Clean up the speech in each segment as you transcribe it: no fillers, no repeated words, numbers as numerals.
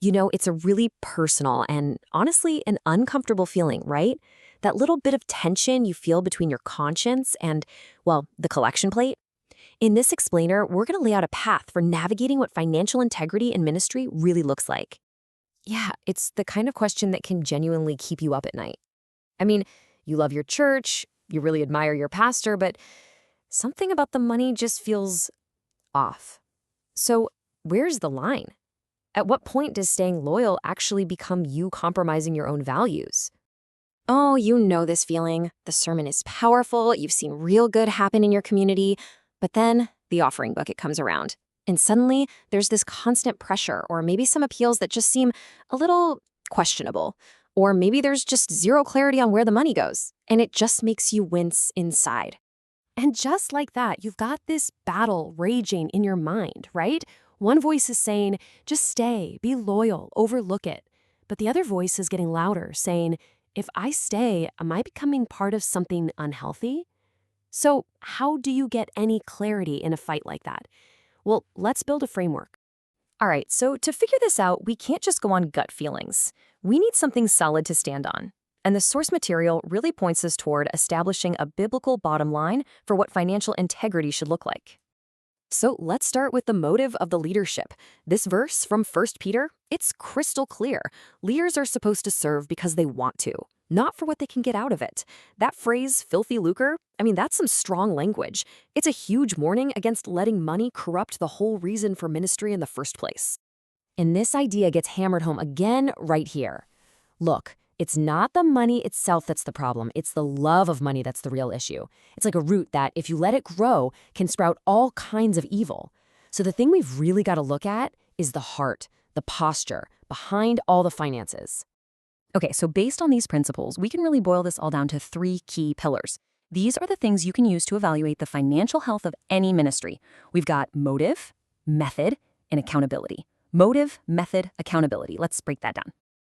It's a really personal and honestly an uncomfortable feeling, right? That little bit of tension you feel between your conscience and, well, the collection plate. In this explainer, we're going to lay out a path for navigating what financial integrity in ministry really looks like. Yeah, it's the kind of question that can genuinely keep you up at night. I mean, you love your church, you really admire your pastor, but something about the money just feels off. So, where's the line? At what point does staying loyal actually become you compromising your own values? Oh, you know this feeling. The sermon is powerful, you've seen real good happen in your community, but then the offering bucket comes around. And suddenly, there's this constant pressure, or maybe some appeals that just seem a little questionable. Or maybe there's just zero clarity on where the money goes, and it just makes you wince inside. And just like that, you've got this battle raging in your mind, right? One voice is saying, just stay, be loyal, overlook it. But the other voice is getting louder, saying, if I stay, am I becoming part of something unhealthy? So how do you get any clarity in a fight like that? Well, let's build a framework. All right, so to figure this out, we can't just go on gut feelings. We need something solid to stand on. And the source material really points us toward establishing a biblical bottom line for what financial integrity should look like. So let's start with the motive of the leadership. This verse from 1 Peter, it's crystal clear. Leaders are supposed to serve because they want to, not for what they can get out of it. That phrase, filthy lucre, that's some strong language. It's a huge warning against letting money corrupt the whole reason for ministry in the first place. And this idea gets hammered home again right here. Look, it's not the money itself that's the problem. It's the love of money that's the real issue. It's like a root that, if you let it grow, can sprout all kinds of evil. So the thing we've really got to look at is the heart, the posture, behind all the finances. Okay, so based on these principles, we can really boil this all down to 3 key pillars. These are the things you can use to evaluate the financial health of any ministry. We've got motive, method, and accountability. Motive, method, accountability. Let's break that down.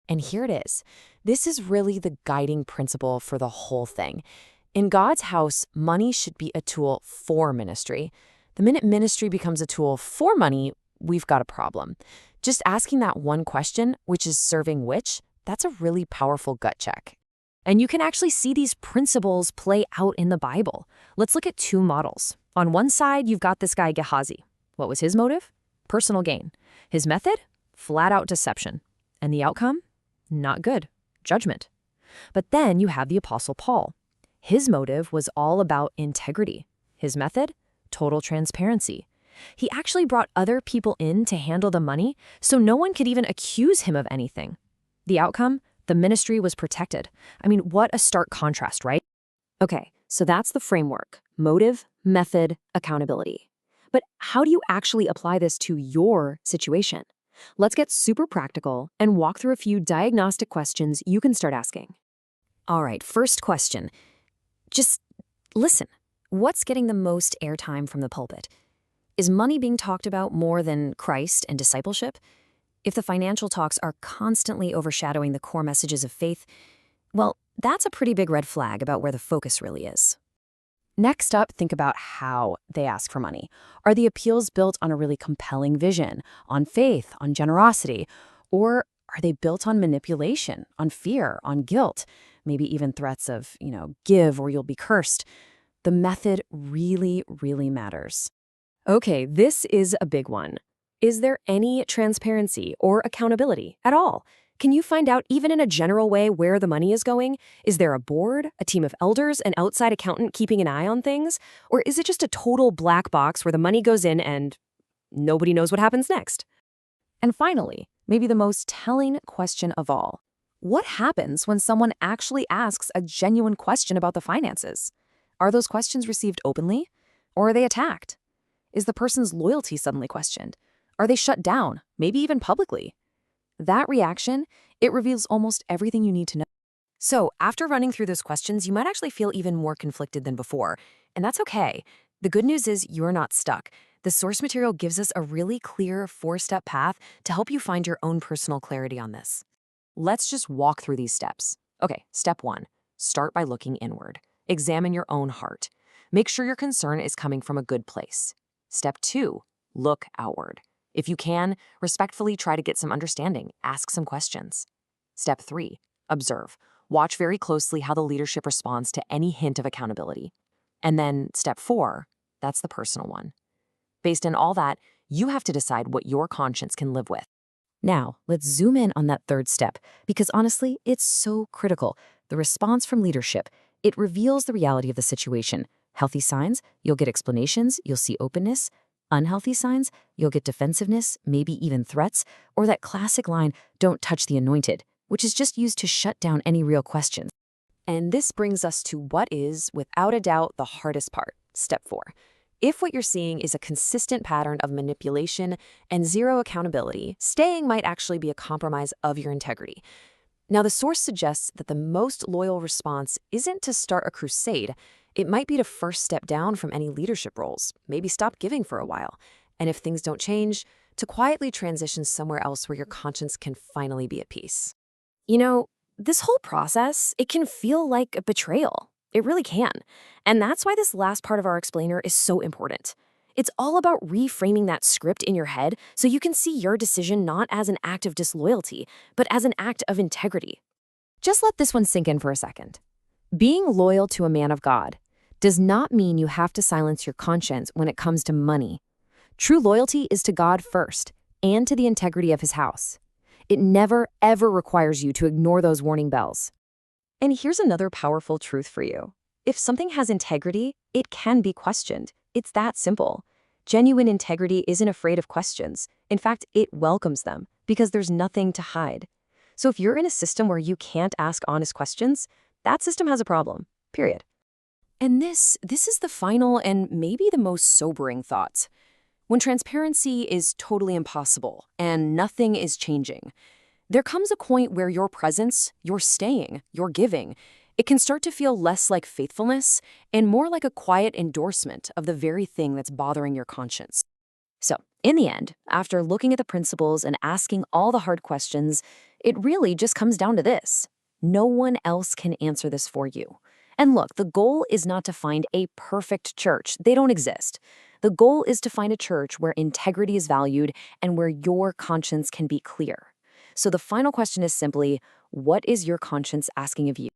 And here it is. This is really the guiding principle for the whole thing. In God's house, money should be a tool for ministry. The minute ministry becomes a tool for money, we've got a problem. Just asking that one question, which is serving which, that's a really powerful gut check. And you can actually see these principles play out in the Bible. Let's look at 2 models. On one side, you've got this guy Gehazi. What was his motive? Personal gain. His method? Flat out deception. And the outcome? Not good. Judgment. But then you have the Apostle Paul. His motive was all about integrity. His method? Total transparency. He actually brought other people in to handle the money, so no one could even accuse him of anything. The outcome? The ministry was protected. What a stark contrast, right? Okay, so that's the framework. Motive, method, accountability. But how do you actually apply this to your situation? Let's get super practical and walk through a few diagnostic questions you can start asking. All right, first question. Just listen. What's getting the most airtime from the pulpit? Is money being talked about more than Christ and discipleship? If the financial talks are constantly overshadowing the core messages of faith, well, that's a pretty big red flag about where the focus really is. Next up, think about how they ask for money. Are the appeals built on a really compelling vision, on faith, on generosity? Or are they built on manipulation, on fear, on guilt, maybe even threats of, give or you'll be cursed? The method really, really matters. Okay, this is a big one. Is there any transparency or accountability at all? Can you find out, even in a general way, where the money is going? Is there a board, a team of elders, an outside accountant keeping an eye on things? Or is it just a total black box where the money goes in and nobody knows what happens next? And finally, maybe the most telling question of all, what happens when someone actually asks a genuine question about the finances? Are those questions received openly? Or are they attacked? Is the person's loyalty suddenly questioned? Are they shut down, maybe even publicly? That reaction, it reveals almost everything you need to know. So after running through those questions, you might actually feel even more conflicted than before. And that's okay. The good news is you're not stuck. The source material gives us a really clear 4-step path to help you find your own personal clarity on this. Let's just walk through these steps. Okay, step 1, start by looking inward. Examine your own heart. Make sure your concern is coming from a good place. Step 2, look outward. If you can, respectfully try to get some understanding, ask some questions. Step 3, observe. Watch very closely how the leadership responds to any hint of accountability. And then step 4, that's the personal one. Based on all that, you have to decide what your conscience can live with. Now, let's zoom in on that third step, because honestly, it's so critical. The response from leadership, it reveals the reality of the situation. Healthy signs, you'll get explanations, you'll see openness. Unhealthy signs, you'll get defensiveness, maybe even threats, or that classic line, "Don't touch the anointed," which is just used to shut down any real questions. And this brings us to what is, without a doubt, the hardest part, step 4. If what you're seeing is a consistent pattern of manipulation and zero accountability, staying might actually be a compromise of your integrity. Now, the source suggests that the most loyal response isn't to start a crusade. It might be to first step down from any leadership roles, maybe stop giving for a while, and if things don't change, to quietly transition somewhere else where your conscience can finally be at peace. You know, this whole process, it can feel like a betrayal. It really can. And that's why this last part of our explainer is so important. It's all about reframing that script in your head so you can see your decision not as an act of disloyalty, but as an act of integrity. Just let this one sink in for a second. Being loyal to a man of God does not mean you have to silence your conscience when it comes to money. True loyalty is to God first and to the integrity of his house. It never, ever requires you to ignore those warning bells. And here's another powerful truth for you. If something has integrity, it can be questioned. It's that simple. Genuine integrity isn't afraid of questions. In fact, it welcomes them because there's nothing to hide. So if you're in a system where you can't ask honest questions, that system has a problem, period. And this is the final and maybe the most sobering thought. When transparency is totally impossible and nothing is changing, there comes a point where your presence, your staying, your giving, it can start to feel less like faithfulness and more like a quiet endorsement of the very thing that's bothering your conscience. So, in the end, after looking at the principles and asking all the hard questions, it really just comes down to this. No one else can answer this for you. And look, the goal is not to find a perfect church. They don't exist. The goal is to find a church where integrity is valued and where your conscience can be clear. So the final question is simply, what is your conscience asking of you?